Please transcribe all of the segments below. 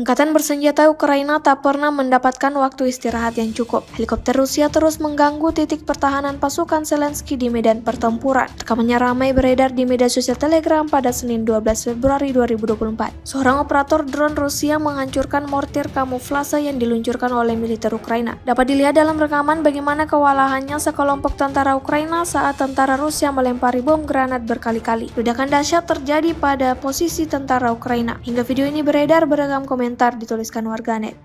Angkatan bersenjata Ukraina tak pernah mendapatkan waktu istirahat yang cukup. Helikopter Rusia terus mengganggu titik pertahanan pasukan Zelensky di medan pertempuran. Rekamannya ramai beredar di media sosial Telegram pada Senin 12 Februari 2024. Seorang operator drone Rusia menghancurkan mortir kamuflase yang diluncurkan oleh militer Ukraina. Dapat dilihat dalam rekaman bagaimana kewalahannya sekelompok tentara Ukraina saat tentara Rusia melempari bom granat berkali-kali. Ledakan dahsyat terjadi pada posisi tentara Ukraina. Hingga video ini beredar, beragam komentar dituliskan warganet.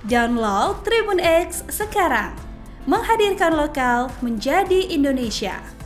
Download Tribun X sekarang, menghadirkan lokal menjadi Indonesia.